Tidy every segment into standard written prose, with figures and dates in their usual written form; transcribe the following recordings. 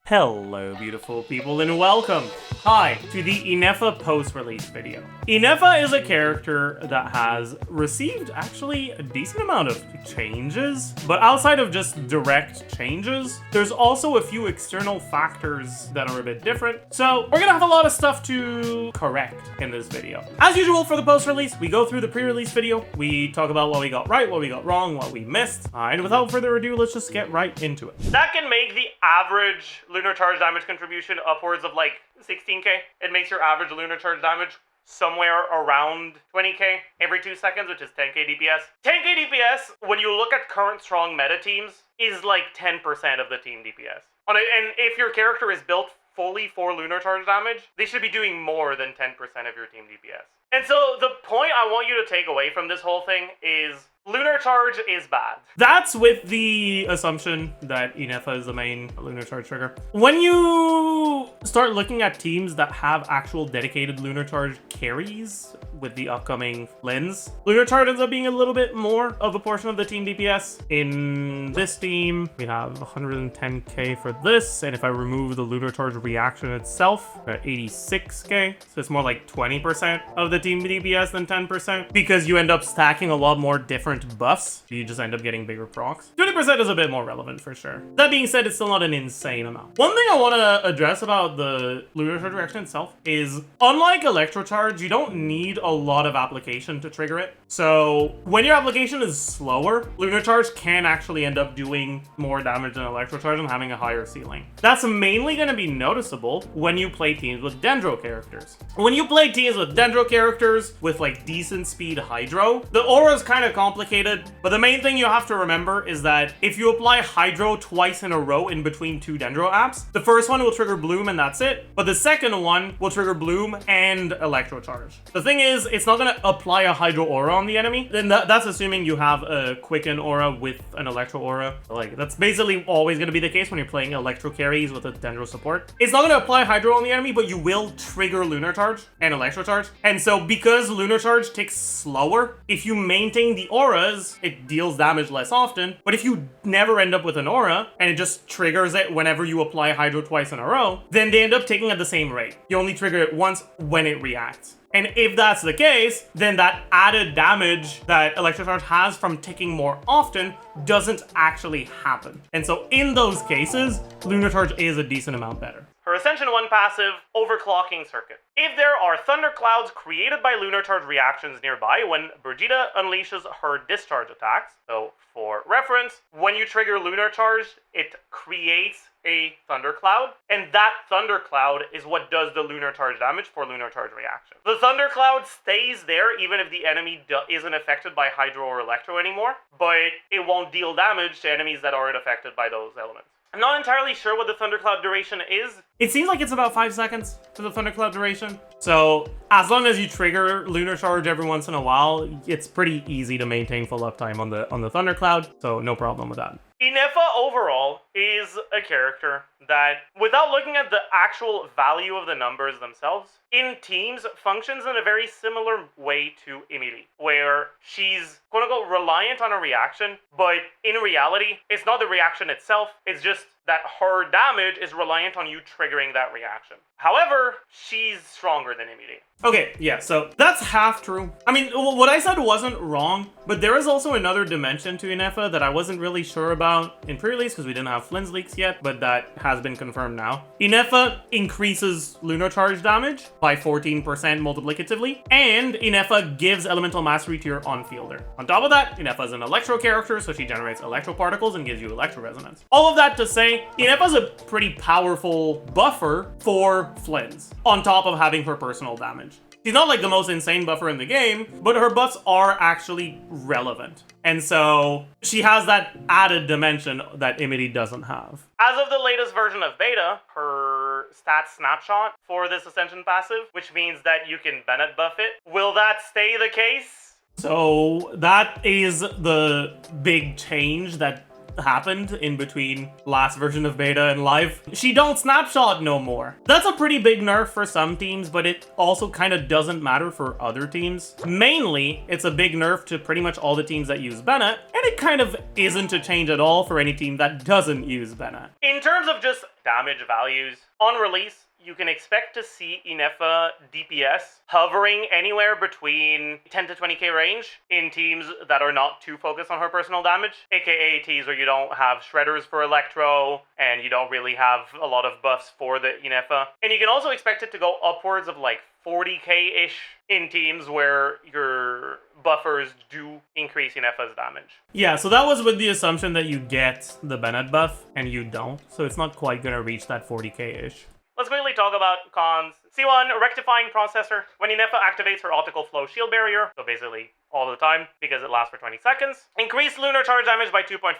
Hello beautiful people and welcome! Hi to the Ineffa post-release video. Ineffa is a character that has received actually a decent amount of changes, but outside of just direct changes, there's also a few external factors that are a bit different, so we're gonna have a lot of stuff to correct in this video. As usual for the post-release, we go through the pre-release video, we talk about what we got right, what we got wrong, what we missed, and without further ado, let's just get right into it. That can make the average Lunar Charge damage contribution upwards of like 16k. It makes your average Lunar Charge damage somewhere around 20k every 2 seconds, which is 10k DPS. 10k DPS, when you look at current strong meta teams, is like 10% of the team DPS. And if your character is built fully for Lunar Charge damage, they should be doing more than 10% of your team DPS. And so the point I want you to take away from this whole thing is Lunar Charge is bad. That's with the assumption that Ineffa is the main Lunar Charge trigger. When you start looking at teams that have actual dedicated Lunar Charge carries with the upcoming Flins, Lunar Charge ends up being a little bit more of a portion of the team DPS. In this team, we have 110k for this, and if I remove the Lunar Charge reaction itself, 86k. So it's more like 20% of the team DPS than 10%, because you end up stacking a lot more different buffs. You just end up getting bigger procs. 20% is a bit more relevant for sure. That being said, it's still not an insane amount. One thing I want to address about the Lunar Charge reaction itself is, unlike Electro Charge, you don't need a lot of application to trigger it. So when your application is slower, Lunar Charge can actually end up doing more damage than Electro Charge and having a higher ceiling. That's mainly going to be noticeable when you play teams with Dendro characters. When you play teams with Dendro characters with like decent speed Hydro, the aura is kind of complicated, but the main thing you have to remember is that if you apply Hydro twice in a row in between two Dendro apps, the first one will trigger Bloom and that's it, but the second one will trigger Bloom and Electro Charge. The thing is, it's not going to apply a Hydro aura on the enemy, then that's assuming you have a Quicken aura with an Electro aura. Like, that's basically always going to be the case when you're playing Electro carries with a Dendro support. It's not going to apply Hydro on the enemy, but you will trigger Lunar Charge and Electro Charge, and so because Lunar Charge ticks slower, if you maintain the auras, it deals damage less often, but if you never end up with an aura, and it just triggers it whenever you apply Hydro twice in a row, then they end up ticking at the same rate. You only trigger it once when it reacts. And if that's the case, then that added damage that Electro Charge has from ticking more often doesn't actually happen. And so in those cases, Lunar Charge is a decent amount better. Her Ascension 1 passive, Overclocking Circuit. If there are thunderclouds created by Lunar Charge reactions nearby when Brigida unleashes her discharge attacks, so for reference, when you trigger Lunar Charge, it creates a thundercloud, and that thundercloud is what does the Lunar Charge damage for Lunar Charge reaction. The thundercloud stays there even if the enemy isn't affected by Hydro or Electro anymore, but it won't deal damage to enemies that aren't affected by those elements. I'm not entirely sure what the thundercloud duration is. It seems like it's about 5 seconds for the thundercloud duration. So as long as you trigger Lunar Charge every once in a while, it's pretty easy to maintain full uptime on the thundercloud. So no problem with that. Ineffa overall is a character that, without looking at the actual value of the numbers themselves, in teams functions in a very similar way to Emilie, where she's quote-unquote reliant on a reaction, but in reality, it's not the reaction itself, it's just that her damage is reliant on you triggering that reaction. However, she's stronger than Emilie. Okay, yeah, so that's half true. I mean, what I said wasn't wrong, but there is also another dimension to Ineffa that I wasn't really sure about in pre-release because we didn't have Flins leaks yet, but that has been confirmed now. Ineffa increases Lunar Charge damage by 14% multiplicatively, and Ineffa gives Elemental Mastery to your on-fielder. On top of that, Ineffa is an Electro character, so she generates Electro Particles and gives you Electro Resonance. All of that to say, Ineffa's a pretty powerful buffer for Flins, on top of having her personal damage. She's not like the most insane buffer in the game, but her buffs are actually relevant. And so she has that added dimension that Emilie doesn't have. As of the latest version of beta, her stat snapshot for this Ascension passive, which means that you can Bennett buff it, will that stay the case? So that is the big change that happened in between last version of beta and live. She don't Snapshot no more. That's a pretty big nerf for some teams, but it also kind of doesn't matter for other teams. Mainly, it's a big nerf to pretty much all the teams that use Bennett, and it kind of isn't a change at all for any team that doesn't use Bennett. In terms of just damage values, on release, you can expect to see Ineffa DPS hovering anywhere between 10 to 20k range in teams that are not too focused on her personal damage, aka teams where you don't have shredders for Electro and you don't really have a lot of buffs for the Ineffa. And you can also expect it to go upwards of like 40k-ish in teams where your buffers do increase Ineffa's damage. Yeah, so that was with the assumption that you get the Bennett buff, and you don't, so it's not quite gonna reach that 40k-ish. Let's quickly talk about cons. C1, rectifying processor. When Ineffa activates her optical flow shield barrier, so basically all the time because it lasts for 20 seconds. Increase lunar charge damage by 2.5%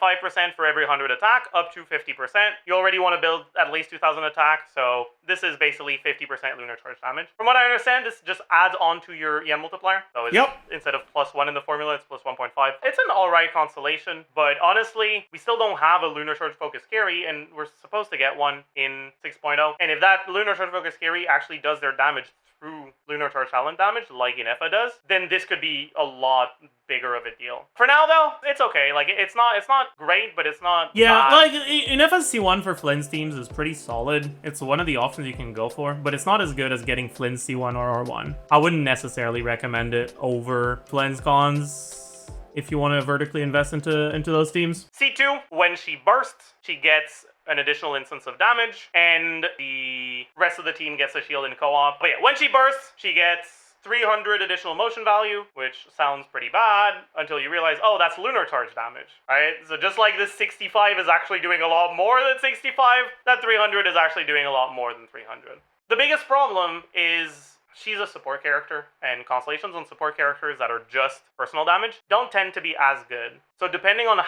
for every 100 attack, up to 50%. You already want to build at least 2,000 attack, so this is basically 50% lunar charge damage. From what I understand, this just adds on to your EM multiplier. So it's, instead of +1 in the formula, it's +1.5. It's an alright constellation, but honestly, we still don't have a lunar charge focus carry, and we're supposed to get one in 6.0. And if that lunar charge focus carry actually does their damage through lunar charge talent damage like Ineffa does, then this could be a lot bigger of a deal. For now though, it's okay. Like it's not great, but it's not bad. Like Ineffa's C1 for Flins teams is pretty solid. It's one of the options you can go for, but it's not as good as getting Flins C1 or R1. I wouldn't necessarily recommend it over Flins cons if you want to vertically invest into those teams. C2, when she bursts, she gets an additional instance of damage, and the rest of the team gets a shield in co-op. But yeah, when she bursts, she gets 300 additional motion value, which sounds pretty bad until you realize, oh, that's lunar charge damage, right? So just like this 65 is actually doing a lot more than 65, that 300 is actually doing a lot more than 300. The biggest problem is she's a support character, and Constellations on support characters that are just personal damage don't tend to be as good. So depending on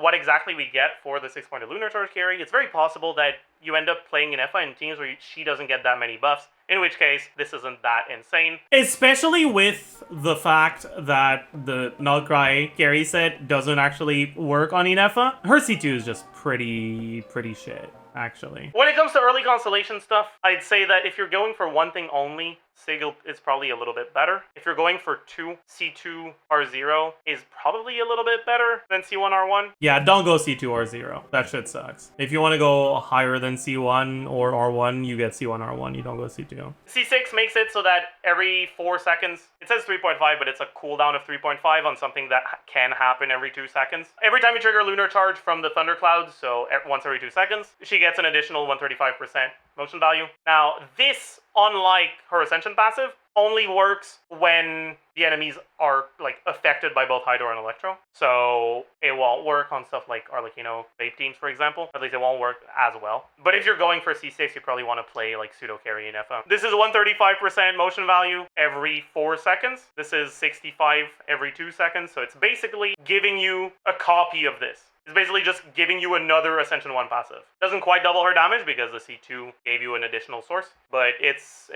what exactly we get for the 6-point lunar charge carry, it's very possible that you end up playing Ineffa in teams where she doesn't get that many buffs, in which case, this isn't that insane. Especially with the fact that the Nullcry carry set doesn't actually work on Ineffa. Her C2 is just pretty shit, actually. When it comes to early Constellation stuff, I'd say that if you're going for one thing only, Sigil is probably a little bit better. If you're going for two, C2 R0 is probably a little bit better than C1 R1. Yeah, don't go C2 R0. That shit sucks. If you want to go higher than C1 or R1, you get C1 R1. You don't go C2. C6 makes it so that every 4 seconds, it says 3.5, but it's a cooldown of 3.5 on something that can happen every 2 seconds. Every time you trigger Lunar Charge from the Thunderclouds, so once every 2 seconds, she gets an additional 135% motion value. Now, this, unlike her Ascension passive, only works when the enemies are like affected by both Hydro and Electro. So it won't work on stuff like Arlecchino Vape teams, for example. At least it won't work as well. But if you're going for C6, you probably want to play like pseudo carry Ineffa. This is 135% motion value every 4 seconds. This is 65 every 2 seconds. So it's basically giving you a copy of this. It's basically just giving you another Ascension 1 passive. Doesn't quite double her damage because the C2 gave you an additional source, but it's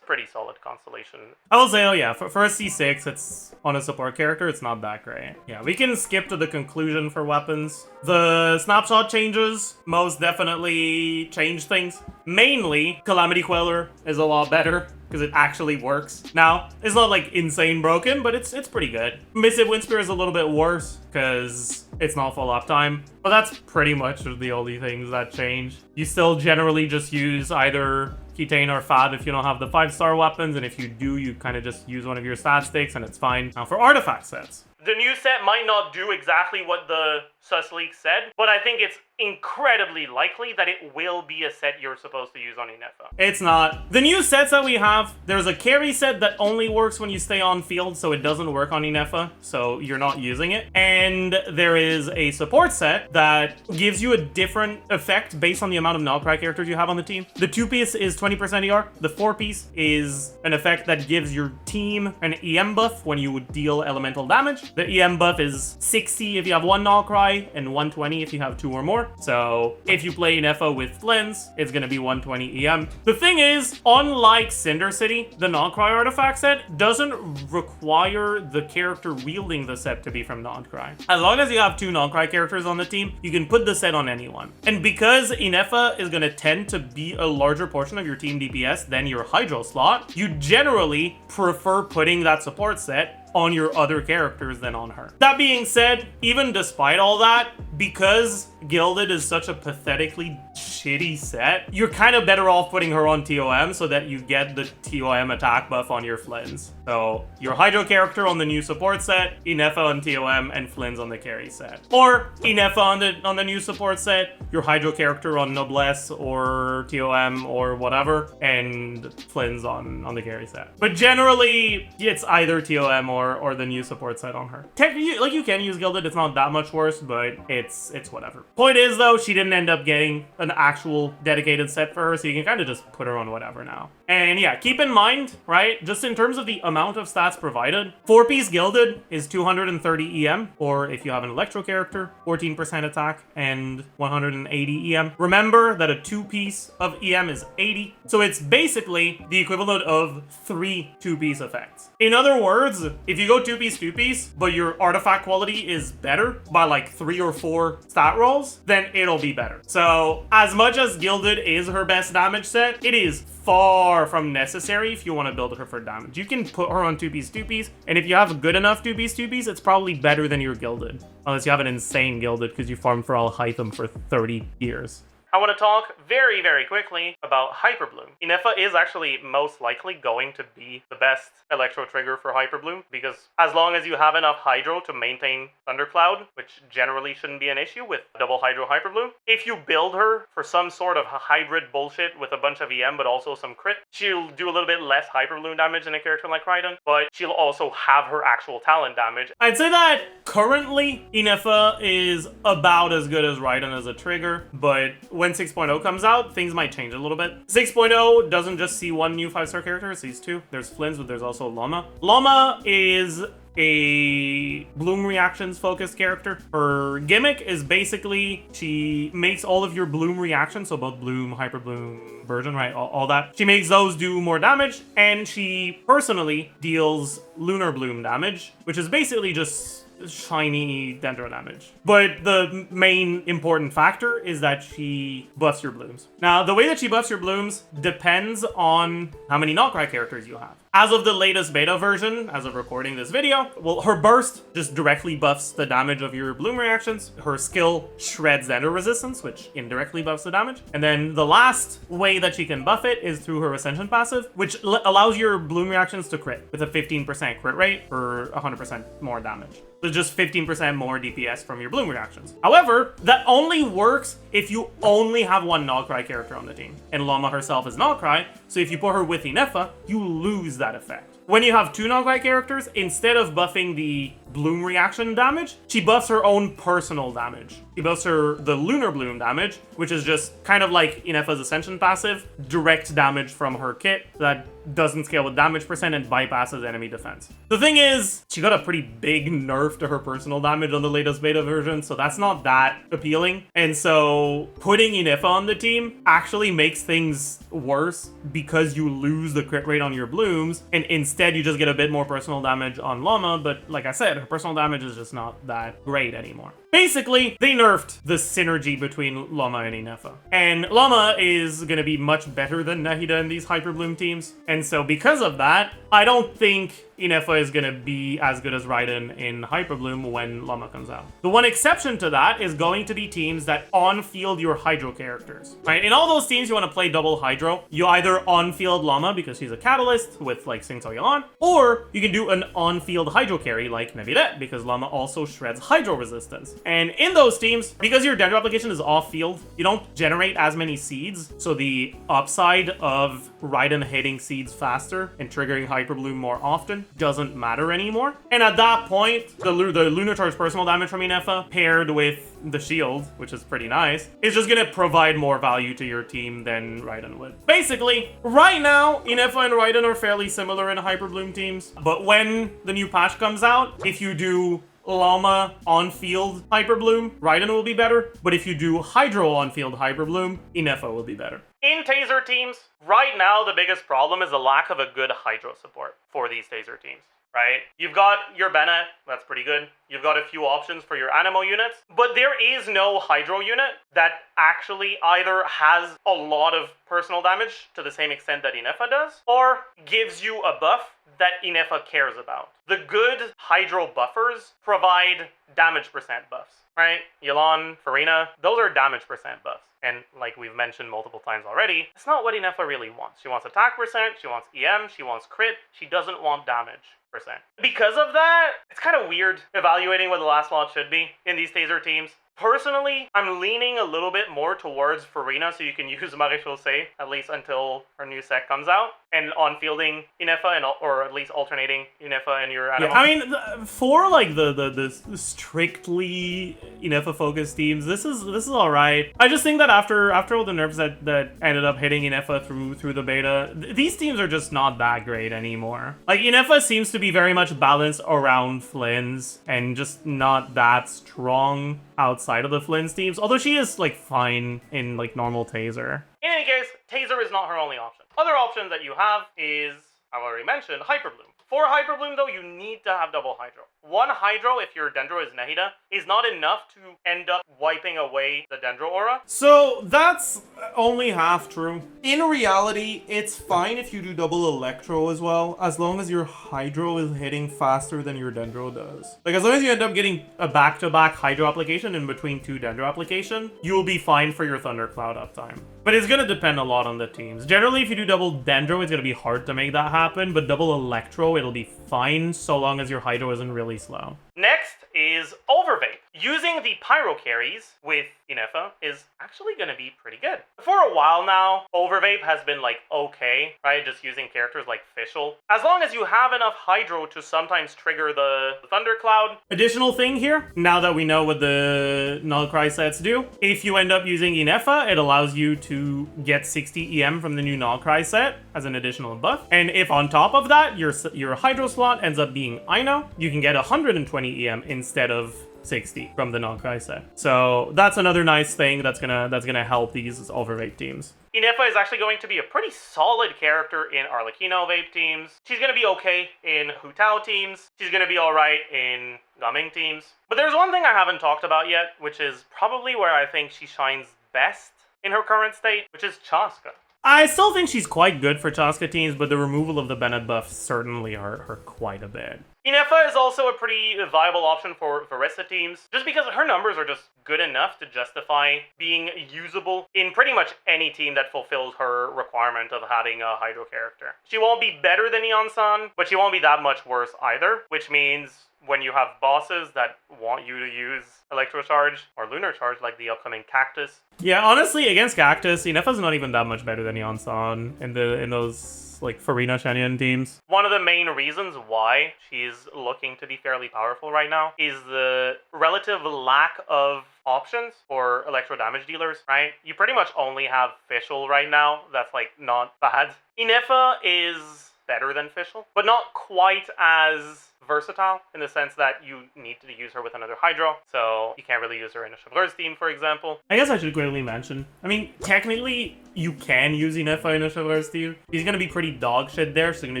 pretty solid Constellation. I will say, oh yeah, for a C6, it's on a support character, it's not that great. Yeah, we can skip to the conclusion for weapons. The Snapshot changes most definitely change things. Mainly, Calamity Queller is a lot better because it actually works. Now, it's not like insane broken, but it's pretty good. Missive Windspear is a little bit worse because it's not full uptime, but that's pretty much the only things that change. You still generally just use either Ketane or Fab if you don't have the 5-star weapons, and if you do, you kind of just use one of your stat sticks and it's fine. Now for artifact sets, the new set might not do exactly what the sus leak said, but I think it's incredibly likely that it will be a set you're supposed to use on Ineffa. It's not. The new sets that we have, there's a carry set that only works when you stay on field, so it doesn't work on Ineffa, so you're not using it. And there is a support set that gives you a different effect based on the amount of Nullcry characters you have on the team. The 2-piece is 20% ER. The 4-piece is an effect that gives your team an EM buff when you would deal elemental damage. The EM buff is 60 if you have 1 Nullcry, high and 120 if you have 2 or more. So if you play Ineffa with Flins, it's gonna be 120 EM. The thing is, unlike Cinder City, the non-cry artifact set doesn't require the character wielding the set to be from non-cry. As long as you have 2 non-cry characters on the team, you can put the set on anyone. And because Ineffa is gonna tend to be a larger portion of your team DPS than your Hydro slot, you generally prefer putting that support set on your other characters than on her. That being said, even despite all that, because Gilded is such a pathetically shitty set, you're kind of better off putting her on TOM so that you get the TOM attack buff on your Flins. So your Hydro character on the new support set, Ineffa on TOM, and Flins on the carry set. Or Ineffa on the new support set, your Hydro character on Noblesse or TOM or whatever, and Flins on the carry set. But generally, it's either TOM or the new support set on her. Technically, like, you can use Gilded, it's not that much worse, but it's whatever. Point is, though, she didn't end up getting an actual dedicated set for her, so you can kind of just put her on whatever now. And yeah, keep in mind, right, just in terms of the amount of stats provided, 4-piece Gilded is 230 EM, or if you have an Electro character, 14% attack and 180 EM. Remember that a 2-piece of EM is 80, so it's basically the equivalent of 3 2-piece effects. In other words, if you go 2-piece, but your artifact quality is better by like 3 or 4 stat rolls, then it'll be better. So as much as Gilded is her best damage set, it is far from necessary if you want to build her for damage. You can put her on 2-piece, and if you have a good enough 2-piece, it's probably better than your Gilded. Unless you have an insane Gilded because you farmed for all Hyphem for 30 years. I want to talk very, very quickly about Hyperbloom. Ineffa is actually most likely going to be the best Electro trigger for Hyperbloom, because as long as you have enough Hydro to maintain Thundercloud, which generally shouldn't be an issue with double Hydro Hyperbloom, if you build her for some sort of hybrid bullshit with a bunch of EM but also some crit, she'll do a little bit less Hyperbloom damage than a character like Raiden, but she'll also have her actual talent damage. I'd say that currently Ineffa is about as good as Raiden as a trigger, but when 6.0 comes out, things might change a little bit. 6.0 doesn't just see 1 new 5-star character, it sees 2. There's Flins, but there's also Llama. Llama is a bloom reactions focused character. Her gimmick is basically she makes all of your bloom reactions, so both bloom, hyper bloom, version, right, all that. She makes those do more damage, and she personally deals lunar bloom damage, which is basically just shiny dendro damage. But the main important factor is that she buffs your blooms. Now, the way that she buffs your blooms depends on how many Noctri characters you have. As of the latest beta version, as of recording this video, well, her burst just directly buffs the damage of your bloom reactions. Her skill shreds dendro resistance, which indirectly buffs the damage. And then the last way that she can buff it is through her Ascension passive, which allows your bloom reactions to crit with a 15% crit rate for 100% more damage. So just 15% more DPS from your bloom reactions. However, that only works if you only have 1 Noctri character on the team. And Llama herself is Noctri, so if you put her with Ineffa, you lose that effect. When you have 2 Noctri characters, instead of buffing the bloom reaction damage, she buffs her own personal damage. She buffs the lunar bloom damage, which is just kind of like Ineffa's Ascension passive, direct damage from her kit that doesn't scale with damage percent and bypasses enemy defense. The thing is, she got a pretty big nerf to her personal damage on the latest beta version, so that's not that appealing. And so putting Ineffa on the team actually makes things worse because you lose the crit rate on your blooms, and instead you just get a bit more personal damage on Llama, but like I said, her personal damage is just not that great anymore. Basically, they nerfed the synergy between Llama and Ineffa. And Llama is going to be much better than Nahida in these Hyperbloom teams. And so because of that, I don't think Ineffa is going to be as good as Raiden in Hyperbloom when Llama comes out. The one exception to that is going to be teams that on-field your Hydro characters. Right? In all those teams you want to play double Hydro, you either on-field Llama because she's a catalyst with like Sing So Yalan, or you can do an on-field Hydro carry like Neviret because Llama also shreds Hydro resistance. And in those teams, because your Dendro application is off-field, you don't generate as many seeds, so the upside of Raiden hitting seeds faster and triggering Hyperbloom more often doesn't matter anymore. And at that point, the Lunar Charged personal damage from Ineffa paired with the shield, which is pretty nice, is just gonna provide more value to your team than Raiden would. Basically, right now, Ineffa and Raiden are fairly similar in Hyperbloom teams, but when the new patch comes out, if you do Llama on-field Hyperbloom, Raiden will be better. But if you do Hydro on-field Hyperbloom, Ineffa will be better. In Taser teams, right now the biggest problem is the lack of a good Hydro support for these Taser teams. Right? You've got your Bennett, that's pretty good. You've got a few options for your Animo units, but there is no Hydro unit that actually either has a lot of personal damage to the same extent that Ineffa does, or gives you a buff that Ineffa cares about. The good Hydro buffers provide damage percent buffs, right? Yelan, Farina, those are damage percent buffs. And like we've mentioned multiple times already, it's not what Ineffa really wants. She wants attack percent, she wants EM, she wants crit, she doesn't want damage percent. Because of that, it's kind of weird evaluating what the last slot should be in these Taser teams. Personally, I'm leaning a little bit more towards Farina, so you can use Marechaussee, at least until her new set comes out, and on-fielding Ineffa, or at least alternating Ineffa and your Animo. Yeah, I mean, for like the strictly Ineffa-focused teams, this is alright. I just think that after all the nerfs that ended up hitting Ineffa through the beta, these teams are just not that great anymore. Like, Ineffa seems to be very much balanced around Flins, and just not that strong outside of the Flins teams, although she is like fine in like normal Taser. In any case, Taser is not her only option. Other options that you have is, I've already mentioned, Hyperbloom. For Hyperbloom though, you need to have double Hydro. One Hydro, if your Dendro is Nahida, is not enough to end up wiping away the Dendro aura. So that's only half true. In reality, it's fine if you do double Electro as well, as long as your Hydro is hitting faster than your Dendro does. Like, as long as you end up getting a back-to-back Hydro application in between two Dendro application, you'll be fine for your Thundercloud uptime. But it's gonna depend a lot on the teams. Generally, if you do double Dendro, it's gonna be hard to make that happen, but double Electro, it'll be fine so long as your Hydro isn't really slow. Next is Overvape. Using the Pyro carries with Ineffa is actually going to be pretty good. For a while now, Overvape has been like okay, right? Just using characters like Fischl. As long as you have enough Hydro to sometimes trigger the Thundercloud. Additional thing here, now that we know what the Nullcry sets do, if you end up using Ineffa, it allows you to get 60 EM from the new Nullcry set as an additional buff. And if on top of that, your Hydro slot ends up being Ino, you can get 120 EM instead of 60 from the Nullcry set. So that's another nice thing that's gonna help these Overvape teams. Ineffa is actually going to be a pretty solid character in Arlecchino Vape teams. She's going to be okay in Hu Tao teams. She's going to be alright in Gumming teams. But there's one thing I haven't talked about yet, which is probably where I think she shines best in her current state, which is Chasca. I still think she's quite good for Chasca teams, but the removal of the Bennett buff certainly hurt her quite a bit. Ineffa is also a pretty viable option for Varesa teams, just because her numbers are just good enough to justify being usable in pretty much any team that fulfills her requirement of having a Hydro character. She won't be better than Eon-san, but she won't be that much worse either, which means when you have bosses that want you to use Electro Charge or Lunar Charge, like the upcoming Cactus. Yeah, honestly, against Cactus, Ineffa's not even that much better than Eon-san in those like Farina Shenyan teams. One of the main reasons why she's looking to be fairly powerful right now is the relative lack of options for electro damage dealers, right? You pretty much only have Fischl right now. That's like not bad. Ineffa is better than Fischl, but not quite as versatile in the sense that you need to use her with another Hydro, so you can't really use her in a Chevreuse team, for example. I guess I should quickly mention, I mean, technically, you can use Ineffa in a Chevreuse team. She's gonna be pretty dog shit there, so gonna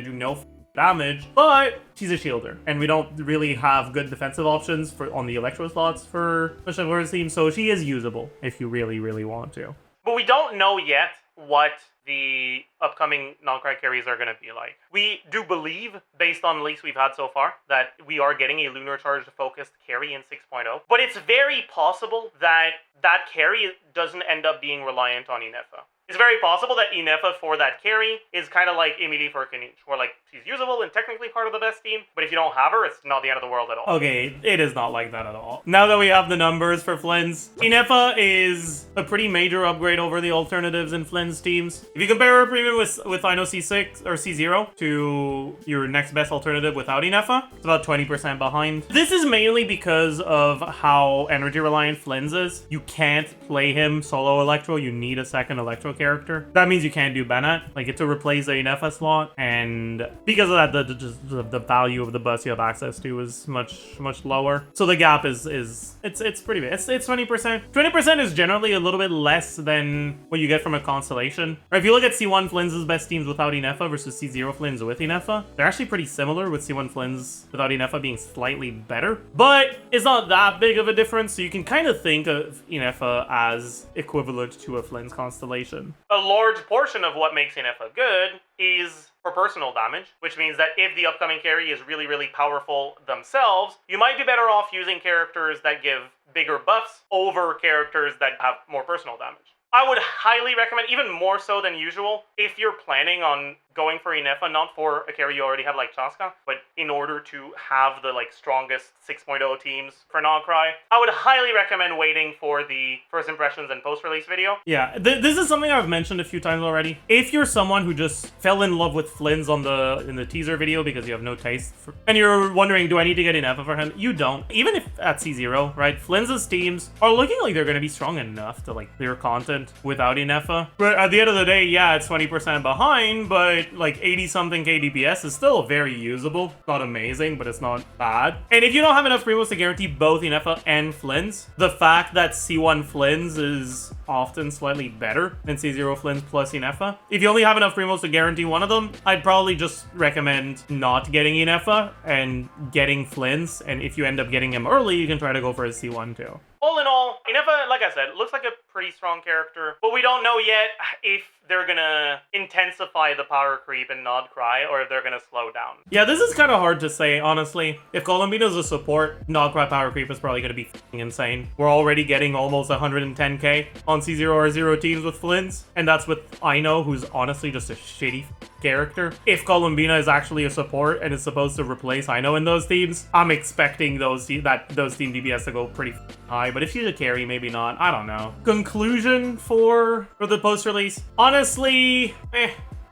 do no damage, but she's a shielder, and we don't really have good defensive options on the Electro slots for a Chevreuse team, so she is usable if you really, really want to. But we don't know yet what the upcoming non-cry carries are going to be like. We do believe, based on leaks we've had so far, that we are getting a Lunar Charged focused carry in 6.0. But it's very possible that that carry doesn't end up being reliant on Ineffa. It's very possible that Ineffa for that carry is kind of like Emilie for Kanish, where like she's usable and technically part of the best team, but if you don't have her, it's not the end of the world at all. Okay, it is not like that at all. Now that we have the numbers for Flins, Ineffa is a pretty major upgrade over the alternatives in Flins teams. If you compare her premium with Ino C6 or C0 to your next best alternative without Ineffa, it's about 20% behind. This is mainly because of how energy reliant Flins is. You can't play him solo Electro, you need a second Electro character. That means you can't do Bennett. Like, it's to replace the Ineffa slot, and because of that, the value of the bus you have access to is much lower. So the gap is it's pretty big. It's 20%. 20% is generally a little bit less than what you get from a Constellation. Or if you look at C1 Flins' best teams without Ineffa versus C0 Flins with Ineffa, they're actually pretty similar, with C1 Flins without Ineffa being slightly better. But it's not that big of a difference, so you can kind of think of Ineffa as equivalent to a Flins Constellation. A large portion of what makes Ineffa good is for personal damage, which means that if the upcoming carry is really powerful themselves, you might be better off using characters that give bigger buffs over characters that have more personal damage. I would highly recommend, even more so than usual, if you're planning on going for Ineffa, not for a carry you already have like Chasca, but in order to have the like strongest 6.0 teams for Nogcry, I would highly recommend waiting for the first impressions and post-release video. Yeah, this is something I've mentioned a few times already. If you're someone who just fell in love with Flins in the teaser video because you have no taste for, and you're wondering, do I need to get Ineffa for him? You don't. Even if at C0, right? Flins' teams are looking like they're going to be strong enough to like clear content without Ineffa. But at the end of the day, yeah, it's 20% behind, but like 80-something KDPS is still very usable. Not amazing, but it's not bad. And if you don't have enough primos to guarantee both Ineffa and Flins, the fact that C1 Flins is often slightly better than C0 Flins plus Ineffa. If you only have enough primos to guarantee one of them, I'd probably just recommend not getting Ineffa and getting Flins. And if you end up getting him early, you can try to go for a C1 too. All in all, Ineffa, like I said, looks like a pretty strong character, but we don't know yet if they're gonna intensify the power creep and Nogcry, or if they're gonna slow down. Yeah, this is kind of hard to say, honestly. If Columbina's a support, Nogcry power creep is probably gonna be f***ing insane. We're already getting almost 110k on C0R0 teams with Flins, and that's with Ino, who's honestly just a shitty character. If Columbina is actually a support and is supposed to replace Ino in those teams, I'm expecting those team DPS to go pretty high, but if she's a carry, maybe not. I don't know. Conclusion for the post-release? Honestly,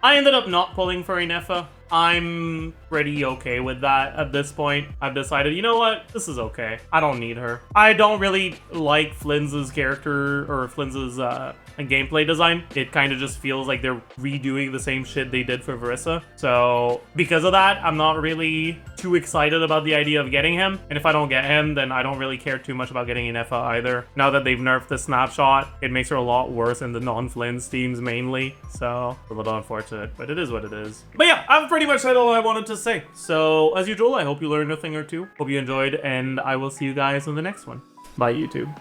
I ended up not pulling for Ineffa. I'm pretty okay with that at this point. I've decided, you know what? This is okay. I don't need her. I don't really like Flins' character or Flins' gameplay design. It kind of just feels like they're redoing the same shit they did for Varesa. So because of that, I'm not really too excited about the idea of getting him. And if I don't get him, then I don't really care too much about getting Ineffa either. Now that they've nerfed the Snapshot, it makes her a lot worse in the non-Flins teams mainly. So a little unfortunate, but it is what it is. But yeah, I've pretty much said all I wanted to say. So as usual, I hope you learned a thing or two. Hope you enjoyed, and I will see you guys in the next one. Bye, YouTube.